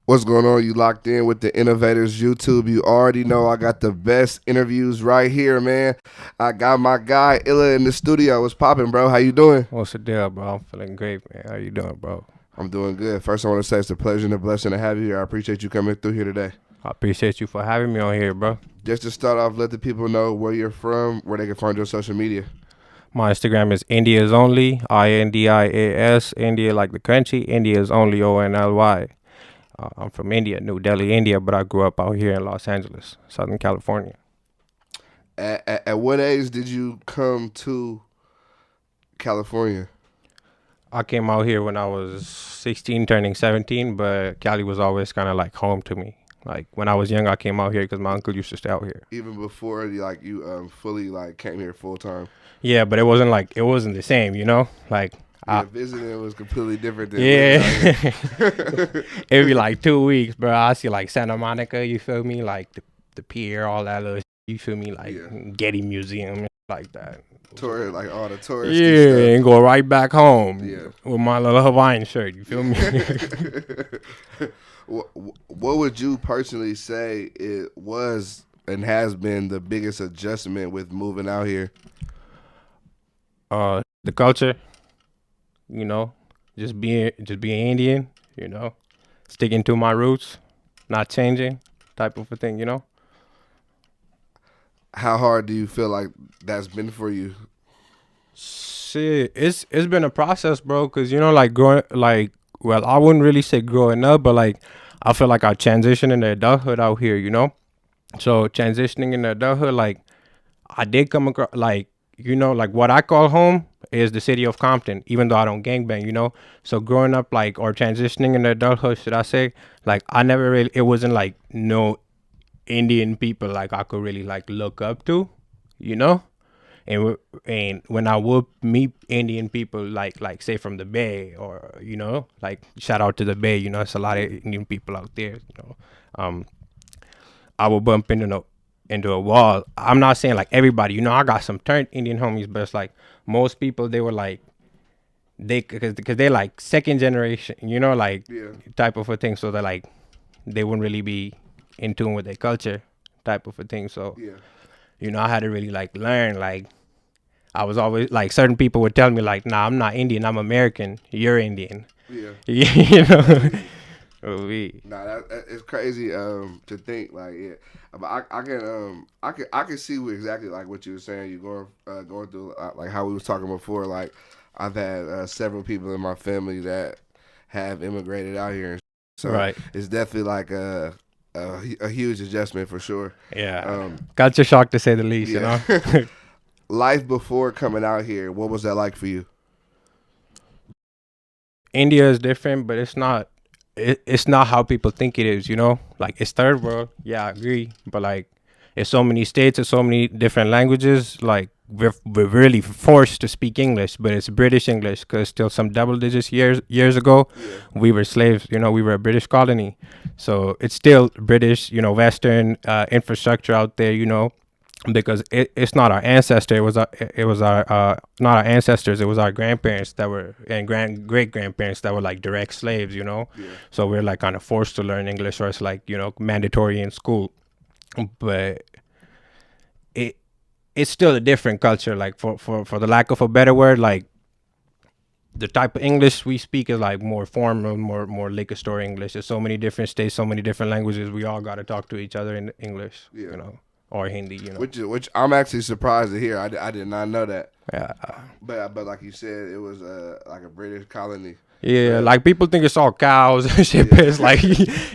What's going on? You locked in with the Innovators YouTube. You already know I got the best interviews right here, man. I got my guy ILLAH in the studio. What's popping, bro? How you doing? What's the deal, bro? I'm feeling great, man. How you doing, bro? I'm doing good. First, I want to say it's a pleasure and a blessing to have you here. I appreciate you coming through here today. I appreciate you for having me on here, bro. Just to start off, let the people know where you're from, where they can find your social media. My Instagram is India's Only, INDIAS, India like the country, India's Only, ONLY. I'm from India, New Delhi, India, but I grew up out here in Los Angeles, Southern California. At what age did you come to California? I came out here when I was 16, turning 17, but Cali was always kind of like home to me. Like when I was young, I came out here because my uncle used to stay out here. Even before you fully came here full time. Yeah, but it wasn't the same, you know? Like visiting was completely different than It'd be like 2 weeks, bro. I see like Santa Monica, you feel me? Like the pier, all that little you feel me? Like Getty Museum, like that. Tour, like all the tourists. Yeah, and go right back home. Yeah. With my little Hawaiian shirt, you feel me? What would you personally say it was and has been the biggest adjustment with moving out here? The culture, you know, just being Indian, you know, sticking to my roots, not changing, type of a thing, you know. How hard do you feel like that's been for you? Shit, it's been a process, bro. Cause you know, like growing, well, I wouldn't really say growing up, but like I feel like I transitioned into adulthood out here, you know. So transitioning into adulthood, like I did come across, like, you know, like what I call home is the city of Compton, even though I don't gangbang, you know. So growing up, like, or transitioning into adulthood, should I say, like I never really, it wasn't like no Indian people like I could really like look up to, you know. And when I would meet Indian people, like say from the Bay, or you know, like shout out to the Bay, you know, it's a lot of Indian people out there, you know. I would bump into a wall. I'm not saying like everybody, you know, I got some turned Indian homies, but it's like most people, they were like because they're like second generation, you know, like type of a thing. So they're like they wouldn't really be in tune with their culture, type of a thing. So you know, I had to really like learn. Like I was always like certain people would tell me like, nah, I'm not Indian, I'm American, you're Indian. Yeah. You know. Nah, that it's crazy to think like but I can see exactly like what you were saying. You going through like how we was talking before. Like I've had several people in my family that have immigrated out here, so it's definitely like a huge adjustment for sure. Yeah, culture shock to say the least. You know. Life before coming out here, what was that like for you? India is different, but it's not. It's not how people think it is, you know. Like it's third world, yeah, I agree, but like it's so many states, it's so many different languages. Like we're really forced to speak English, but it's British English because still some double digits years ago, we were slaves. You know, we were a British colony, so it's still British. You know, Western infrastructure out there. You know. Because it's not our ancestor, it was our not our ancestors, it was our grandparents that were and great grandparents that were like direct slaves, you know. So we're like kind of forced to learn English, or it's like, you know, mandatory in school. But it's still a different culture. Like for the lack of a better word, like the type of English we speak is like more formal, more liquor store English. There's so many different states, so many different languages. We all got to talk to each other in English, you know. Or Hindi, you know. Which I'm actually surprised to hear. I did not know that. Yeah. But like you said, it was like a British colony. Yeah, like people think it's all cows and shit, but it's like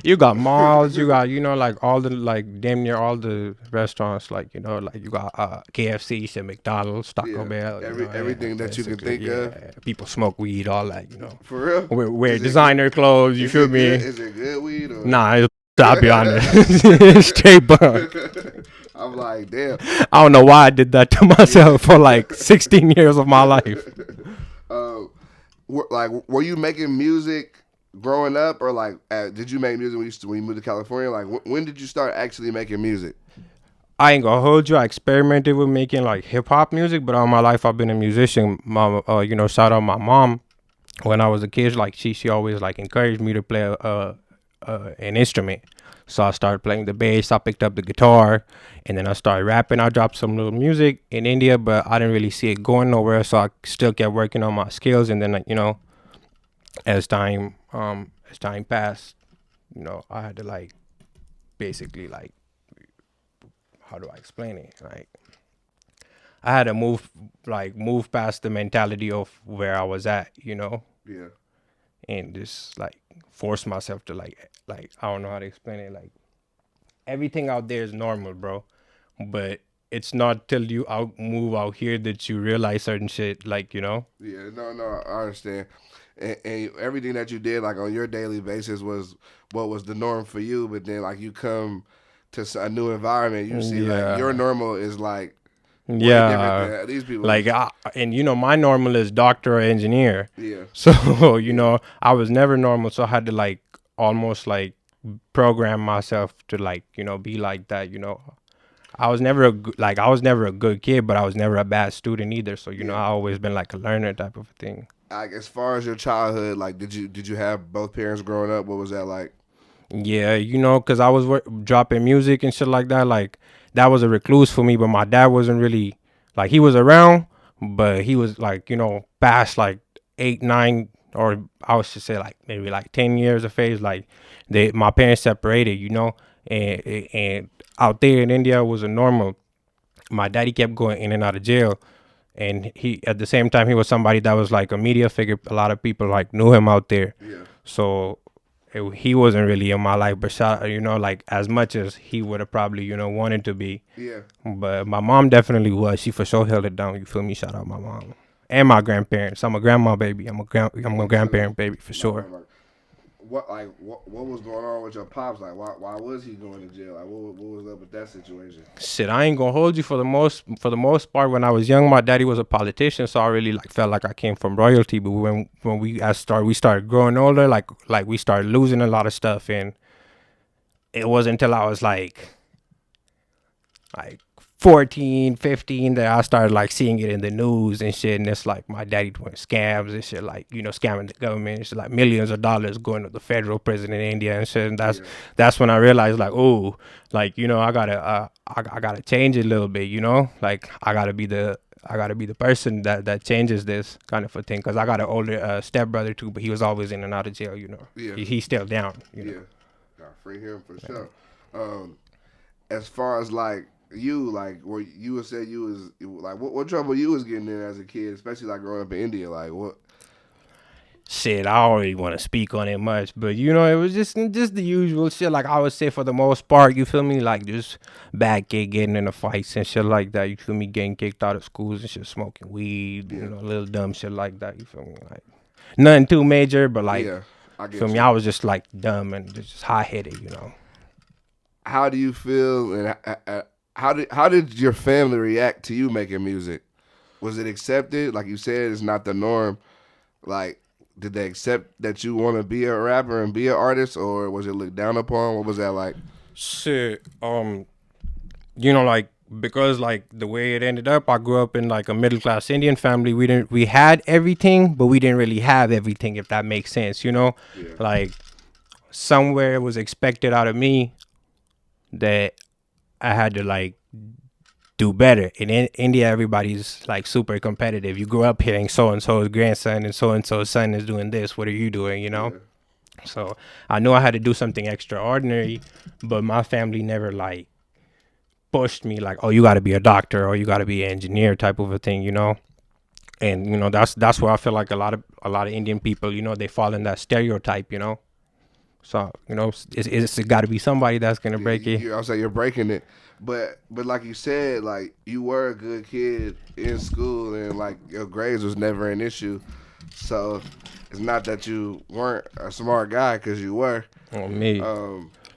you got malls, you got, you know, like all the like damn near all the restaurants, like, you know, like you got KFC, shit, McDonald's, Taco Bell, everything that you can think of. People smoke weed, all that, you know. For real? Wear designer clothes, you feel me? Is it good weed? Or? Nah, I'll be honest. Straight bunk. I'm like, damn. I don't know why I did that to myself for like 16 years of my life. Were you making music growing up, or like did you make music when you moved to California? Like when did you start actually making music? I ain't gonna hold you. I experimented with making like hip hop music, but all my life I've been a musician. You know, shout out my mom. When I was a kid, like she always like encouraged me to play an instrument. So I started playing the bass. I picked up the guitar, and then I started rapping. I dropped some little music in India, but I didn't really see it going nowhere. So I still kept working on my skills, and then like, as time passed, I had to like basically like, how do I explain it? Like I had to move past the mentality of where I was at, Yeah. and just like force myself to like I don't know how to explain it. Like everything out there is normal, bro, but it's not till you move out here that you realize certain shit. Like Yeah. No, I understand. And everything that you did, like on your daily basis, was what was the norm for you. But then, like you come to a new environment, you see like your Yeah, normal is like way different yeah. than these people. Like and my normal is doctor or engineer. Yeah. So Yeah. I was never normal, so I had to like almost like program myself to like be like that. I was never I was never a good kid, but I was never a bad student either. So Yeah. I always been like a learner type of thing. Like as far as your childhood, like did you have both parents growing up? What was that like? Yeah, because I was dropping music and shit like that. Like that was a recluse for me, but my dad wasn't really like he was around, but he was like past like 8, 9, or I would just say like maybe like 10 years of age. Like my parents separated, and out there in India it was a normal. My daddy kept going in and out of jail, and he at the same time he was somebody that was like a media figure. A lot of people like knew him out there, Yeah. so he wasn't really in my life, but like as much as he would have probably wanted to be. Yeah. But my mom definitely was. She for sure held it down. You feel me? Shout out my mom and my grandparents. I'm a grandma baby. I'm a grandparent baby for sure. Like, what was going on with your pops? Like why was he going to jail? Like what was up with that situation? Shit, I ain't gonna hold you for the most part. When I was young, my daddy was a politician, so I really like felt like I came from royalty. But when we started growing older, like we started losing a lot of stuff, and it wasn't until I was like 14, 15 that I started like seeing it in the news and shit. And it's like my daddy doing scams and shit, like scamming the government. It's like millions of dollars going to the federal prison in India and shit. And that's when I realized like, oh, like I gotta change it a little bit. Like I gotta be the person that changes this kind of a thing. Cause I got an older stepbrother too, but he was always in and out of jail. Yeah. He's still down. Yeah. Gotta free him for sure. As far as like you, like where you would say you was like what trouble you was getting in as a kid, especially like growing up in India, like what? Shit, I don't really want to speak on it much, but it was just the usual shit. Like I would say, for the most part, you feel me, like just bad kid getting into fights and shit like that. You feel me, getting kicked out of schools and shit, smoking weed, little dumb shit like that. You feel me, like nothing too major, but like, I get feel me, I was just like dumb and just hot headed. How do you feel, and how did your family react to you making music? Was it accepted? Like you said, it's not the norm. Like, did they accept that you want to be a rapper and be an artist, or was it looked down upon? What was that like? Shit, like because like the way it ended up, I grew up in like a middle class Indian family. We had everything, but we didn't really have everything, if that makes sense. Yeah. Like somewhere it was expected out of me that I had to like do better. In India, everybody's like super competitive. You grew up hearing so and so's grandson and so's son is doing this. What are you doing? Yeah. So I knew I had to do something extraordinary, but my family never like pushed me like, oh, you got to be a doctor or you got to be an engineer type of a thing, And that's where I feel like a lot of Indian people, they fall in that stereotype, So it's got to be somebody that's gonna break it. I'll say you're breaking it, but like you said, like you were a good kid in school and like your grades was never an issue. So it's not that you weren't a smart guy, because you were. Oh, me.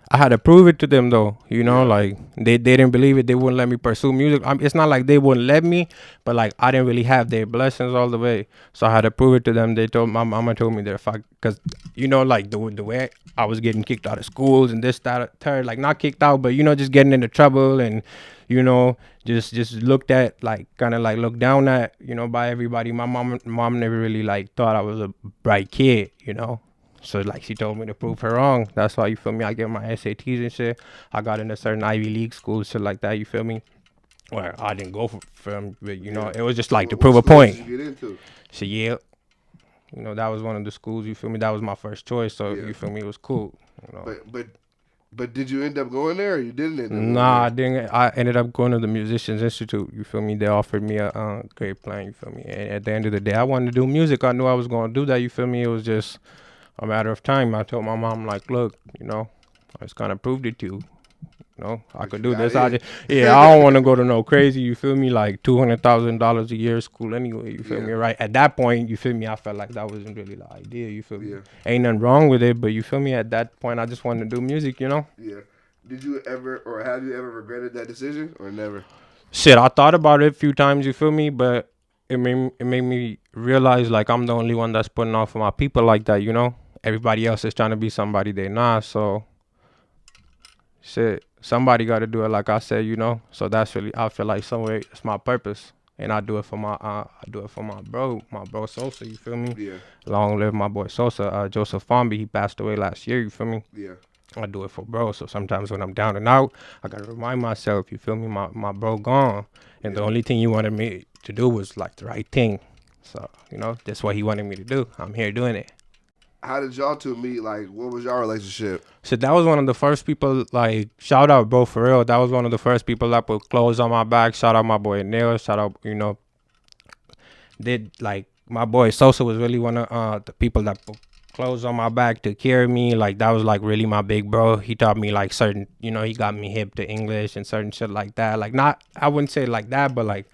I had to prove it to them though, like they didn't believe it. They wouldn't let me pursue music. It's not like they wouldn't let me, but like I didn't really have their blessings all the way. So I had to prove it to them. They told my mama told me that if because like the way I was getting kicked out of schools and this, that, third, like not kicked out, but just getting into trouble and just looked at like kind of like looked down at by everybody. My mom never really like thought I was a bright kid, So like she told me to prove her wrong. That's why, you feel me, I get my SATs and shit. I got into certain Ivy League schools, shit like that, you feel me? Well, I didn't go for them, but you know, it was just like to prove a point. What did you get into? So Yale, you know, that was one of the schools, you feel me? That was my first choice, so you feel me, it was cool. You know? But did you end up going there, or you didn't end up going Nah, there? I didn't. I ended up going to the Musicians Institute. You feel me? They offered me a great plan. You feel me? And at the end of the day, I wanted to do music. I knew I was going to do that. You feel me? It was just a matter of time. I told my mom, like, look, you know, I just kind of proved it to you. You know, I could do this. I don't want to go to no crazy. You feel me? Like $200,000 a year school anyway. You feel me? Right at that point, you feel me? I felt like that wasn't really the idea. You feel me? Ain't nothing wrong with it, but you feel me? At that point, I just wanted to do music. You know? Yeah. Did you ever, or have you ever regretted that decision, or never? Shit, I thought about it a few times. You feel me? But it made me realize like I'm the only one that's putting on for my people like that. You know? Everybody else is trying to be somebody they not. So shit, somebody got to do it, like I said, you know. So that's really, I feel like somewhere it's my purpose, and I do it for my bro Sosa. You feel me? Yeah. Long live my boy Sosa. Joseph Fomby, he passed away last year. You feel me? Yeah. I do it for bro. So sometimes when I'm down and out, I gotta remind myself. You feel me? My bro gone, and the only thing he wanted me to do was like the right thing. So you know, that's what he wanted me to do. I'm here doing it. How did y'all two meet? Like, what was y'all relationship? So that was one of the first people, like, shout out, bro, for real. That was one of the first people that put clothes on my back. Shout out my boy Neil. Shout out, you know, like, my boy Sosa was really one of the people that put clothes on my back to carry me. Like, that was, like, really my big bro. He taught me, like, certain, you know, he got me hip to English and certain shit like that. Like, not, I wouldn't say like that, but, like,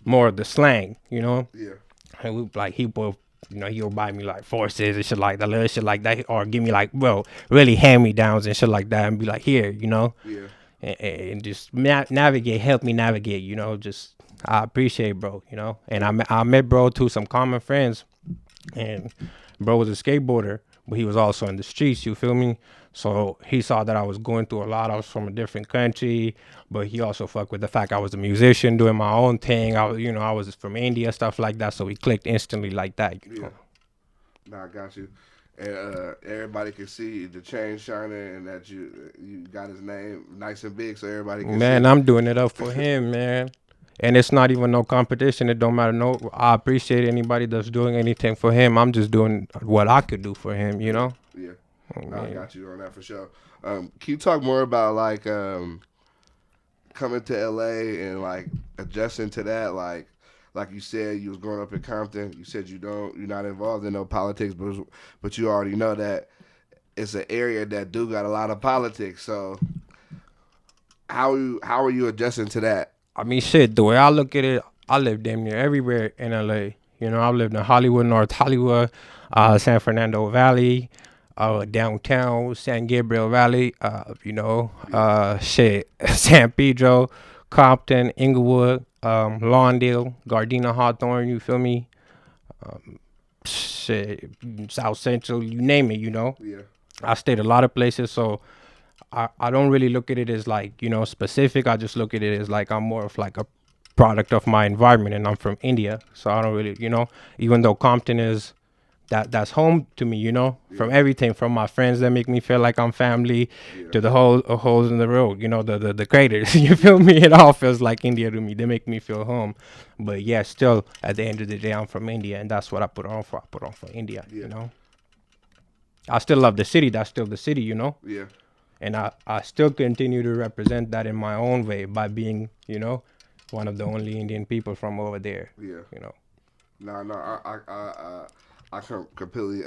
more of the slang, you know? Yeah. And we, like, he would, you know, he'll buy me like forces and shit like that, little shit like that, or give me like, well, really hand me downs and shit like that, and be like, here, you know, and just navigate, help me navigate, you know, just I appreciate bro, you know, and I met bro through some common friends, and bro was a skateboarder, but he was also in the streets, you feel me? So he saw that I was going through a lot. I was from a different country, but he also fucked with the fact I was a musician doing my own thing. I was from India, stuff like that. So we clicked instantly like that. You know? Nah, I got you. And everybody can see the chain shining, and that you got his name nice and big, so everybody can see. Man, I'm doing it up for him, man. And it's not even no competition. It don't matter. No, I appreciate anybody that's doing anything for him. I'm just doing what I could do for him, you know? Yeah. I got you on that for sure. Can you talk more about like coming to LA and like adjusting to that? Like you said, you was growing up in Compton. You said you're not involved in no politics, but you already know that it's an area that do got a lot of politics. So how are you adjusting to that? I mean, shit. The way I look at it, I live damn near everywhere in LA. You know, I lived in Hollywood, North Hollywood, San Fernando Valley, downtown San Gabriel Valley, San Pedro, Compton, Inglewood, Lawndale, Gardena, Hawthorne, you feel me? South Central, you name it, you know? Yeah. I stayed a lot of places, so I don't really look at it as like, you know, specific. I just look at it as like I'm more of like a product of my environment, and I'm from India, so I don't really, you know, even though Compton is that's home to me, you know, from everything, from my friends that make me feel like I'm family, to the holes in the road, you know, the craters, you feel me? It all feels like India to me. They make me feel home. But yeah, still at the end of the day, I'm from India, and that's what I put on for. I put on for India, you know. I still love the city. That's still the city, you know. Yeah. And I still continue to represent that in my own way by being, you know, one of the only Indian people from over there. Yeah. You know. I can completely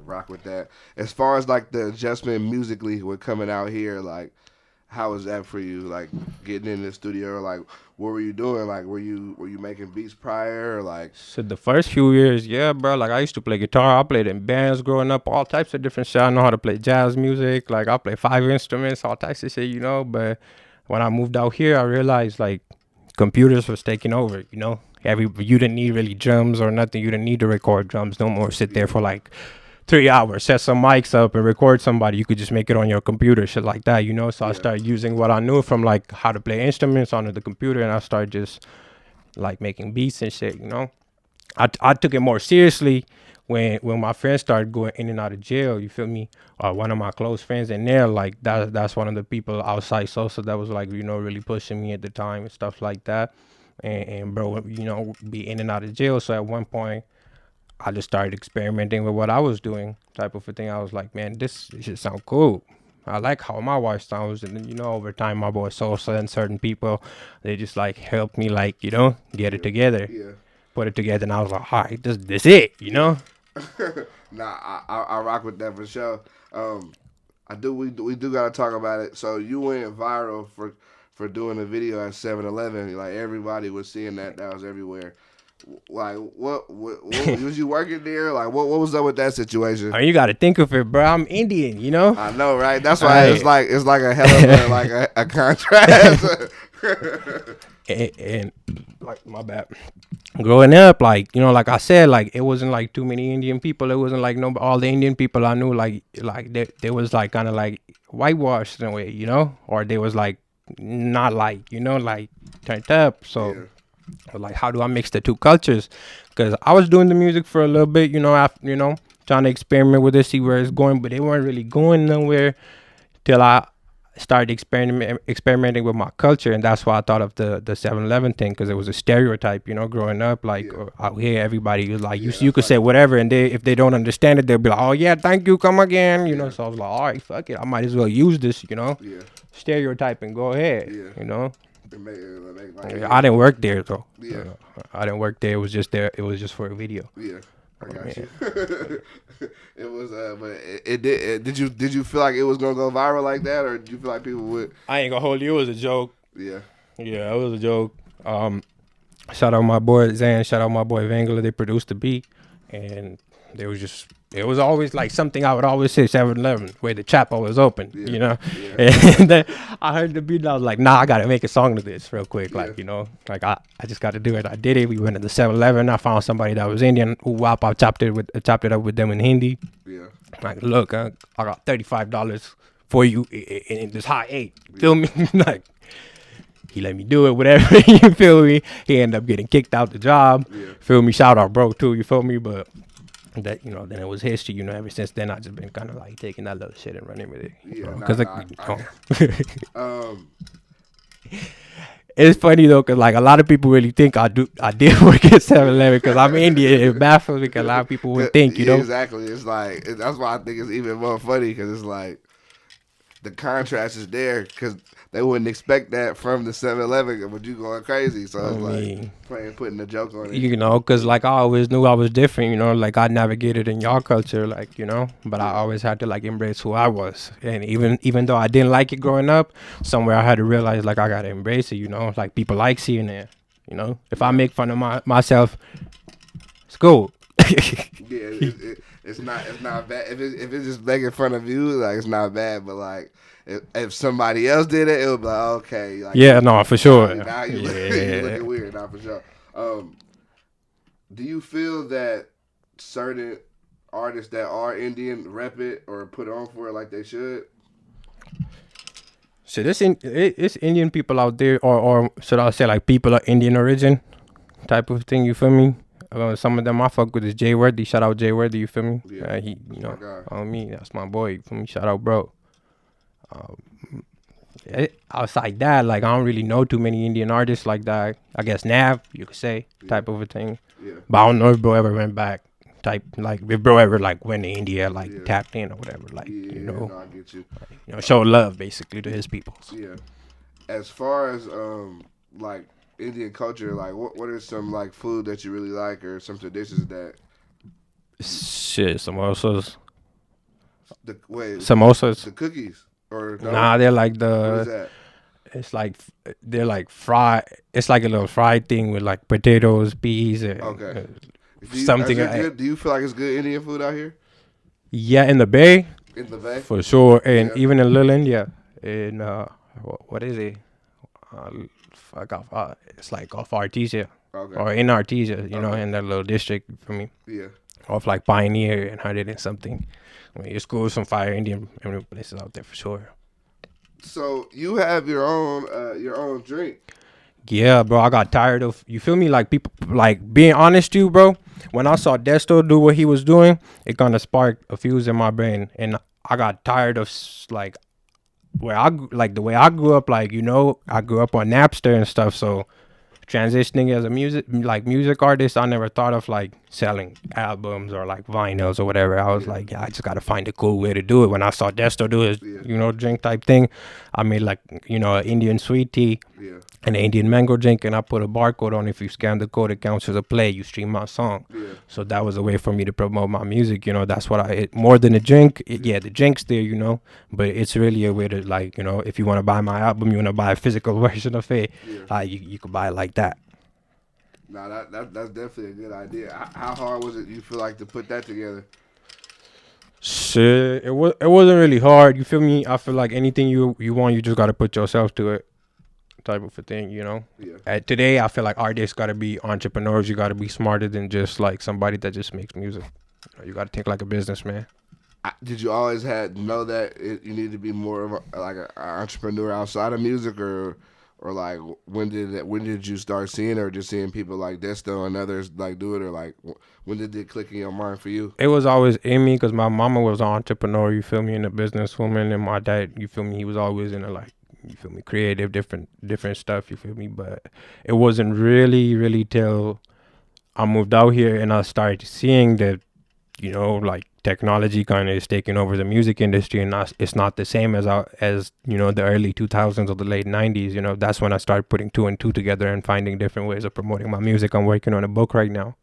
rock with that. As far as like the adjustment musically with coming out here, like how was that for you? Like getting in the studio, like what were you doing? Like were you making beats prior, or like? So the first few years, yeah, bro. Like I used to play guitar. I played in bands growing up, all types of different shit. I know how to play jazz music. Like I play 5 instruments, all types of shit, you know. But when I moved out here, I realized like computers was taking over, you know. You didn't need really drums or nothing. You didn't need to record drums no more. Sit there for like 3 hours, set some mics up and record somebody. You could just make it on your computer, shit like that, you know. So I started using what I knew from like how to play instruments onto the computer, and I started just like making beats and shit, you know. I took it more seriously when my friends started going in and out of jail. You feel me? One of my close friends in there, like that's one of the people outside Sosa that was like, really pushing me at the time and stuff like that. And bro, be in and out of jail. So at one point, I just started experimenting with what I was doing, type of a thing. I was like, man, this should sound cool. I like how my wife sounds, and then over time, my boy Sosa and certain people, they just like helped me, like get it together, put it together, and I was like, all right, this it. Nah, I rock with that for sure. We do gotta talk about it. So you went viral for doing a video at 7-Eleven. Like everybody was seeing that. That was everywhere. Like what was you working there? Like what was up with that situation? Oh, you got to think of it, bro. I'm Indian, I know, right? That's why it's like a hell of a contrast. and like my bad. Growing up, like like I said, like it wasn't like too many Indian people. It wasn't like all the Indian people I knew, like they was like kind of like whitewashed in a way, or they was like not like like turned up. So. Yeah. Like, how do I mix the two cultures? Because I was doing the music for a little bit, after, trying to experiment with it, see where it's going, but they weren't really going nowhere till I started experimenting with my culture. And that's why I thought of the 7-Eleven thing, because it was a stereotype, growing up, like out here, everybody was like, you could say whatever, and if they don't understand it, they'll be like, oh yeah, thank you, come again, So I was like, all right, fuck it, I might as well use this, stereotype and go ahead, I didn't work there though. Yeah, I didn't work there. It was just there. It was just for a video. Yeah, I got you. It was, but it did. Did you feel like it was gonna go viral like that, or did you feel like people would? I ain't gonna hold you. It was a joke. Yeah. Yeah, it was a joke. Shout out my boy Zan. Shout out my boy Vangler. They produced the beat, and it was always like something I would always say 7-Eleven where the chapel was open, Yeah. And then I heard the beat and I was like, nah, I gotta make a song to this real quick, like like I just got to do it. I did it. We went to the 7-Eleven. I found somebody that was Indian. I chopped it up with them in Hindi. Yeah. Like, look, I got $35 for you in this high 8. Feel me? Like. He let me do it, whatever. You feel me? He ended up getting kicked out the job. Yeah. Feel me? Shout out, bro, too. You feel me? But that then it was history. Ever since then, I just been kind of like taking that little shit and running with it. Because it's funny though, cause like a lot of people really think I did work at 7-Eleven because I'm Indian. It baffles me because a lot of people would think, Exactly. It's like that's why I think it's even more funny because it's like the contrast is there because they wouldn't expect that from the 7-Eleven, but you going crazy. So it's putting the joke on it. Because like I always knew I was different, like I navigated in your culture, like, but I always had to like embrace who I was. And even though I didn't like it growing up, somewhere I had to realize like I got to embrace it, like people like seeing it, If I make fun of myself, it's cool. It's not bad. If it's just making fun of you, like it's not bad, but like if somebody else did it, it would be like, okay. Like, no, for sure. Now you looking weird, not for sure. Do you feel that certain artists that are Indian rep it or put on for it like they should? So it's Indian people out there, or should I say like people of Indian origin type of thing, you feel me? Some of them I fuck with is Jay Worthy. Shout out Jay Worthy, you feel me? Yeah. He, on me, that's my boy, you feel me? Shout out, bro. Outside that, like I don't really know too many Indian artists like that. I guess Nav, you could say, type of a thing. Yeah. But I don't know if bro ever went back, type like if bro ever like went to India, like tapped in or whatever, like No, I get you. Show love basically to his people. Yeah. As far as like Indian culture, like what are some like food that you really like or some traditions that? Shit, samosas. Samosas. The cookies or no? Nah, they're like the. What is that? It's like they're like fried. It's like a little fried thing with like potatoes, peas, and something. Do you feel like it's good Indian food out here? Yeah, in the Bay. In the Bay, for sure, and even in Little India, in what is it? It's like off Artesia, or in Artesia, in that little district for me. Yeah. Off like Pioneer and 100 and something. I mean, it's cool, some fire Indian places out there for sure. So you have your own drink. Yeah, bro. I got tired of, you feel me? Like people, like being honest to you, bro. when I saw Desto do what he was doing, it kind of sparked a fuse in my brain, and I got tired of like like the way I grew up. Like I grew up on Napster and stuff, so transitioning as a music artist, I never thought of like selling albums or like vinyls or whatever. I was like, yeah, I just gotta find a cool way to do it. When I saw Desto do his drink type thing, I made like an Indian sweet tea and an Indian mango drink, and I put a barcode on. If you scan the code, it counts as a play. You stream my song. So that was a way for me to promote my music. That's what more than a drink. The drink's there, but it's really a way to like, if you want to buy my album, you want to buy a physical version of it, you could buy it like that. Nah, that's definitely a good idea. How hard was it, you feel like, to put that together? Shit, it wasn't really hard. You feel me? I feel like anything you want, you just gotta put yourself to it, type of a thing. Today, I feel like artists gotta be entrepreneurs. You gotta be smarter than just like somebody that just makes music. You gotta think like a businessman. Did you always know that you need to be more of an entrepreneur outside of music, or like when did you start seeing it, or just seeing people like Desto and others like do it, or like when did it click in your mind for you? It was always in me because my mama was an entrepreneur, you feel me, and a businesswoman, and my dad, you feel me, he was always in like, you feel me, creative, different stuff, you feel me. But it wasn't really till I moved out here and I started seeing that, like technology kind of is taking over the music industry, and it's not the same as the early 2000s or the late 90s. That's when I started putting two and two together and finding different ways of promoting my music. I'm working on a book right now.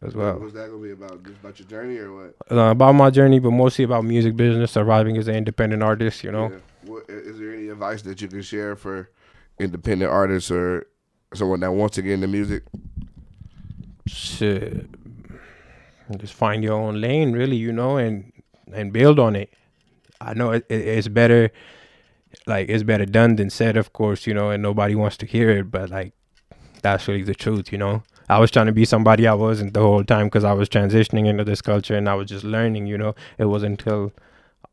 As well. What's that gonna be about? Just about your journey or what? About my journey, but mostly about music business, surviving as an independent artist. Is there any advice that you can share for independent artists or someone that wants to get into music? Shit. Just find your own lane, really, and build on it. I know it's better, like it's better done than said, of course, and nobody wants to hear it, but like that's really the truth. I was trying to be somebody I wasn't the whole time because I was transitioning into this culture and I was just learning. It wasn't until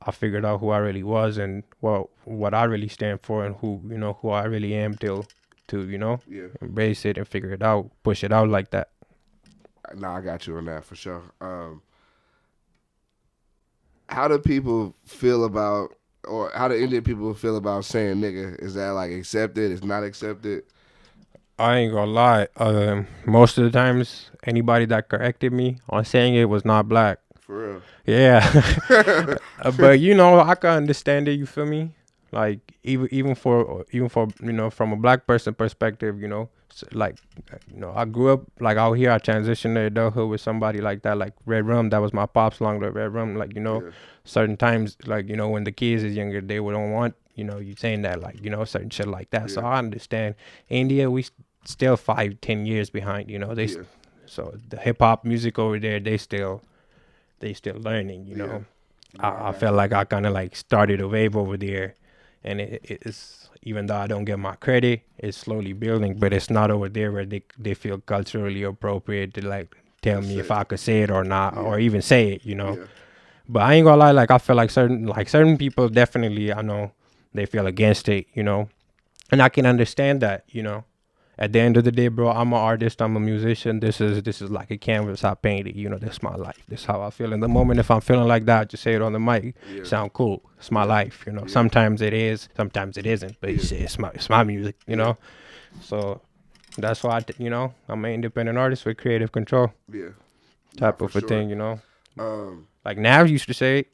I figured out who I really was and what I really stand for and who I really am to embrace it and figure it out, push it out like that. No, I got you on that for sure. How do people feel about, or how do Indian people feel about saying nigga? Is that like accepted? Is not accepted? I ain't gonna lie. Most of the times, anybody that corrected me on saying it was not black. For real? Yeah. But I can understand it. You feel me? Like even for from a black person perspective, I grew up like out here. I transitioned to adulthood with somebody like that, like Red Rum. That was my pop's long live Red Rum. Like certain times, like when the kids is younger, they don't want you saying that, like certain shit like that. So I understand. India, we still 5-10 years behind. So the hip hop music over there, they still learning. I felt like I kind of like started a wave over there, and it's, even though I don't get my credit, it's slowly building, but it's not over there where they feel culturally appropriate to like tell me if I could say it or not, or even say it. But I ain't gonna lie, like I feel like certain people definitely, I know they feel against it, and I can understand that. At the end of the day, bro, I'm an artist, I'm a musician. This is like a canvas I painted. This is my life. This is how I feel in the moment. If I'm feeling like that, I just say it on the mic. Sound cool. It's my life. Sometimes it is, sometimes it isn't. But it's my music. So that's why I'm an independent artist with creative control. Type of a thing. Like Nav used to say it.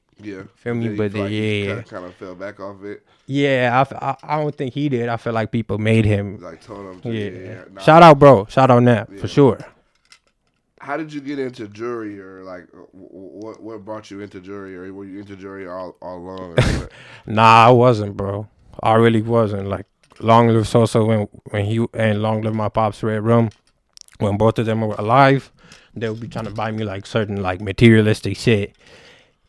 Feel me? But like kind of fell back off it. Yeah, I don't think he did. I feel like people made him. Like told him to. Nah. Shout out, bro. Shout out, Nap, for sure. How did you get into jury, or like what brought you into jury, or were you into jury all along? Nah, I wasn't, bro. I really wasn't. Like long live Sosa when he and long live my pops Red Rum. When both of them were alive, they would be trying to buy me like certain like materialistic shit.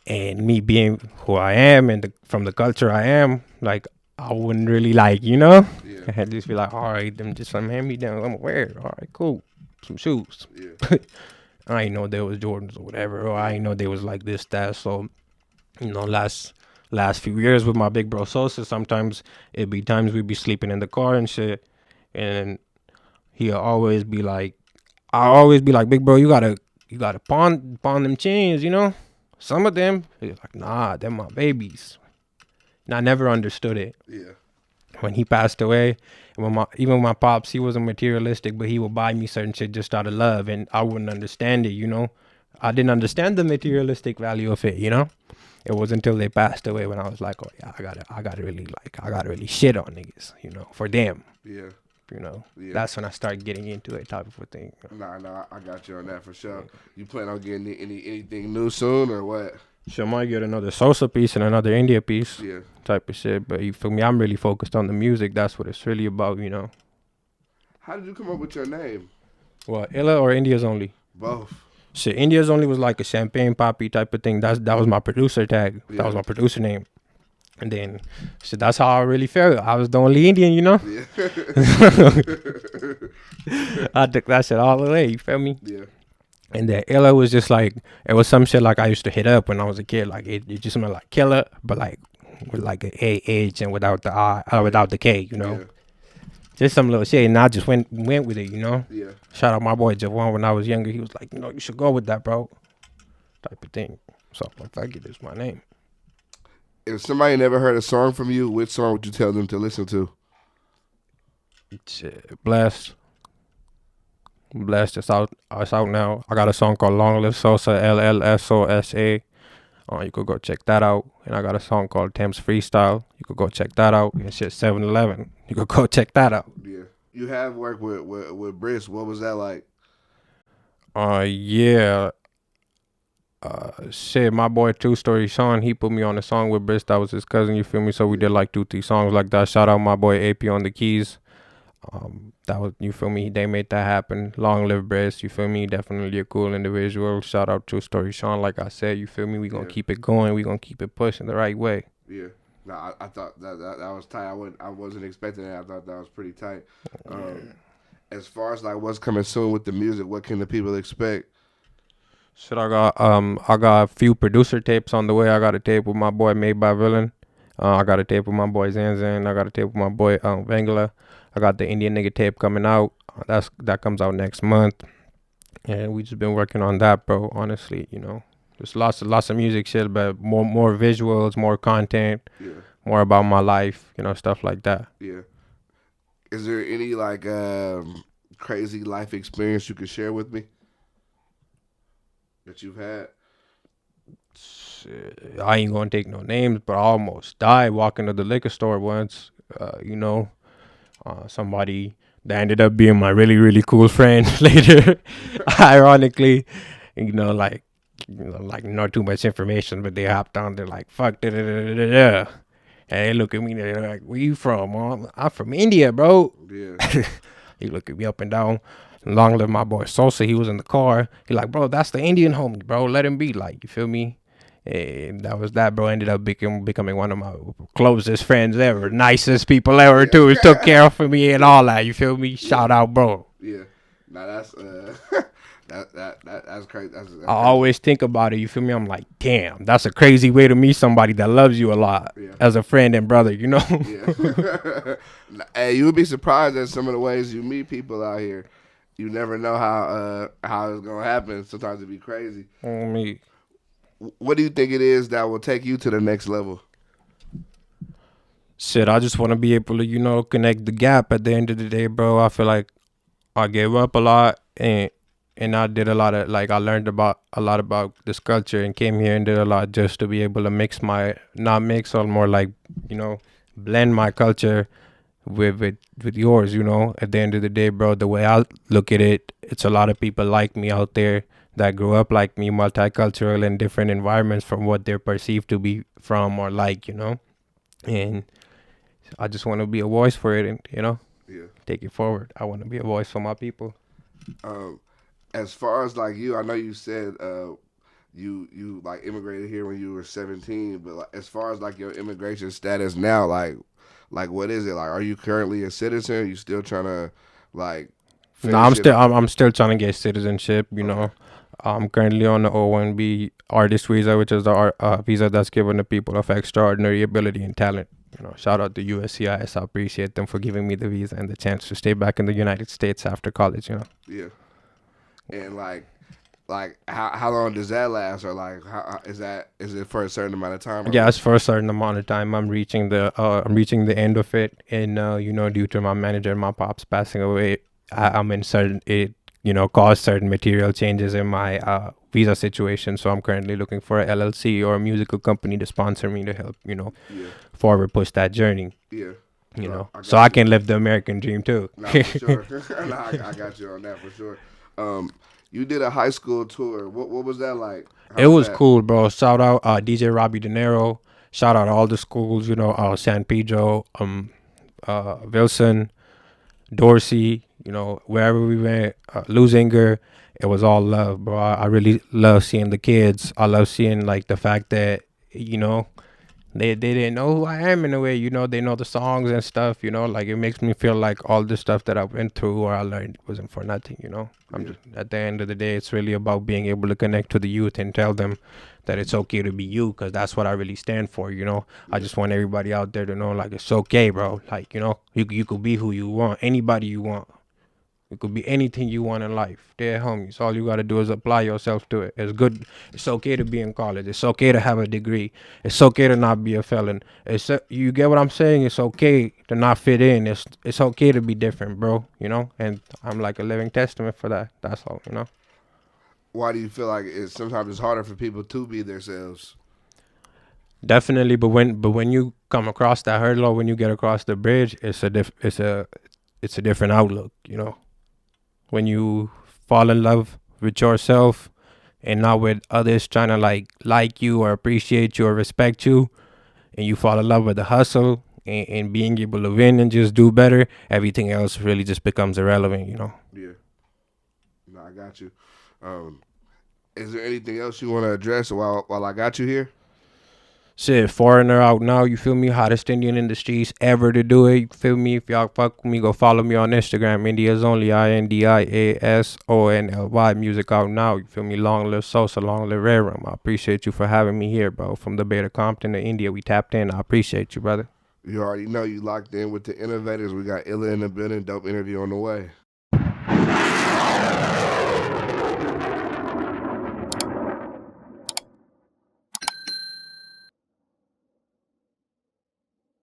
And me being who I am and from the culture I am, like I wouldn't really like, I had to just be like, all right, them just some hand me down. I'm gonna wear it. All right, cool. Some shoes. I ain't know there was Jordans or whatever, or I ain't know they was like this, that. So, last few years with my big bro Sosa, sometimes it'd be times we'd be sleeping in the car and shit, and he'll always be like, I always be like, big bro, you gotta pawn them chains, you know. Some of them, he's like, nah, they're my babies. And I never understood it. Yeah. When he passed away, and even my pops, he wasn't materialistic, but he would buy me certain shit just out of love, and I wouldn't understand it, you know. I didn't understand the materialistic value of it, you know. It wasn't until they passed away when I was like, oh yeah, I gotta really shit on niggas, you know, for them. Yeah. You know, Yeah. that's when I started getting into it type of a thing. Nah, I got you on that for sure. You plan on getting anything new soon or what? So I might get another Sosa piece and another India piece, Yeah. type of shit. But you feel me? I'm really focused on the music. That's what it's really about, you know. How did you come up with your name? What, ILLAH or India's Only? Both. Shit, India's Only was like a champagne poppy type of thing. That was my producer tag. Yeah. That was my producer name. And then, shit, that's how I really felt. I was the only Indian, you know. Yeah. I took that shit all the way. You feel me? Yeah. And then ILLAH was just like, it was some shit like I used to hit up when I was a kid. Like it just meant like killer, but like with like an A-H and without the I, without the K, you know. Yeah. Just some little shit, and I just went with it, you know. Yeah. Shout out my boy Javon when I was younger. He was like, you know, you should go with that, bro. Type of thing. So I'm like, fuck it, it's my name. If somebody never heard a song from you, which song would you tell them to listen to? Shit, Blessed. It's out now. I got a song called Long Live Sosa, LLSOSA. You could go check that out. And I got a song called Thames Freestyle. You could go check that out. And shit, 7-Eleven. You could go check that out. Yeah. You have worked with Bris. What was that like? Yeah. Shit, my boy Two Story Sean, he put me on a song with Bris. That was his cousin, you feel me? So we did like 2-3 songs like that. Shout out my boy AP on the keys. That was, you feel me? They made that happen. Long live Bris, you feel me? Definitely a cool individual. Shout out True Story Sean, like I said, you feel me? We gonna keep it going. We gonna keep it pushing the right way. Yeah. No, I thought that was tight. I wasn't expecting that. I thought that was pretty tight. As far as like what's coming soon with the music, what can the people expect? Shit, I got a few producer tapes on the way. I got a tape with my boy Made by Villain. I got a tape with my boy Zanzan. I got a tape with my boy Vangala. I got the Indian nigga tape coming out. That comes out next month. And we just been working on that, bro. Honestly, you know, there's lots of music shit, but more visuals, more content, more about my life, you know, stuff like that. Yeah. Is there any like crazy life experience you could share with me that you've had? Shit, I ain't gonna take no names, but I almost died walking to the liquor store once. You know, somebody that ended up being my really, really cool friend later. Ironically, you know, like not too much information, but they hopped on. They're like, "Fuck, da da da da da." And they look at me. They're like, "Where you from, Mom?" I'm from India, bro. Yeah. He look at me up and down. Long live my boy Sosa. He was in the car. He like, "Bro, that's the Indian homie, bro. Let him be." Like, you feel me? And that was that, bro. Ended up becoming one of my closest friends ever, nicest people ever too. He took care of me and all that. You feel me? Shout out, bro. Yeah. Now that's that's crazy. That's I always think about it. You feel me? I'm like, damn, that's a crazy way to meet somebody that loves you a lot as a friend and brother. You know? Yeah. Hey, you would be surprised at some of the ways you meet people out here. You never know how it's gonna happen. Sometimes it be crazy. Me. What do you think it is that will take you to the next level? Shit, I just want to be able to, you know, connect the gap at the end of the day, bro. I feel like I gave up a lot and I did a lot of, like, I learned a lot about this culture and came here and did a lot just to be able to not mix, or more like, you know, blend my culture with yours, you know. At the end of the day, bro, the way I look at it, it's a lot of people like me out there that grew up like me, multicultural in different environments from what they're perceived to be from or like, you know. And I just want to be a voice for it and, you know, take it forward. I want to be a voice for my people. As far as like you, I know you said you like immigrated here when you were 17, but like, as far as like your immigration status now, like what is it? Like, are you currently a citizen? Are you still trying to like? No, I'm still trying to get citizenship, you know. I'm currently on the O1B artist visa, which is the visa that's given to people of extraordinary ability and talent. You know, shout out to USCIS. I appreciate them for giving me the visa and the chance to stay back in the United States after college, you know. Yeah. And like how long does that last, or like how is it for a certain amount of time? Or Yeah, it's for a certain amount of time. I'm reaching the end of it, and due to my manager and my pops passing away, I'm in certain it caused certain material changes in my visa situation. So I'm currently looking for a LLC or a musical company to sponsor me to help yeah, forward push that journey. yeah. So I can live the American dream too. Nah, for sure. Nah, I got you on that for sure. You did a high school tour. What was that like? It was cool, bro. Shout out DJ Robbie De Niro. Shout out all the schools, San Pedro, Wilson, Dorsey, wherever we went, Lusinger. It was all love, bro. I really love seeing the kids. I love seeing like the fact that, they didn't know who I am in a way, they know the songs and stuff, like it makes me feel like all the stuff that I went through or I learned wasn't for nothing, I'm just, at the end of the day, it's really about being able to connect to the youth and tell them that it's okay to be you, because that's what I really stand for, I just want everybody out there to know, like, it's okay, bro, like, you could be who you want, anybody you want. It could be anything you want in life. Dear homies, all you got to do is apply yourself to it. It's good. It's okay to be in college. It's okay to have a degree. It's okay to not be a felon. You get what I'm saying? It's okay to not fit in. It's okay to be different, bro, And I'm like a living testament for that. That's all, Why do you feel like sometimes it's harder for people to be themselves? Definitely, but when you come across that hurdle or when you get across the bridge, it's a different outlook, When you fall in love with yourself and not with others trying to like you or appreciate you or respect you, and you fall in love with the hustle and being able to win and just do better, everything else really just becomes irrelevant, Yeah. No, I got you. Is there anything else you want to address while I got you here? Shit, foreigner out now, you feel me? Hottest Indian in the streets ever to do it, you feel me? If y'all fuck with me, go follow me on Instagram. India's only INDIASONLY. Music out now, you feel me? Long live Sosa, long live Rerum. I appreciate you for having me here, bro. From the Bay to Compton to India, we tapped in. I appreciate you, brother. You already know you locked in with the Innovators. We got ILLAH in the building. Dope interview on the way.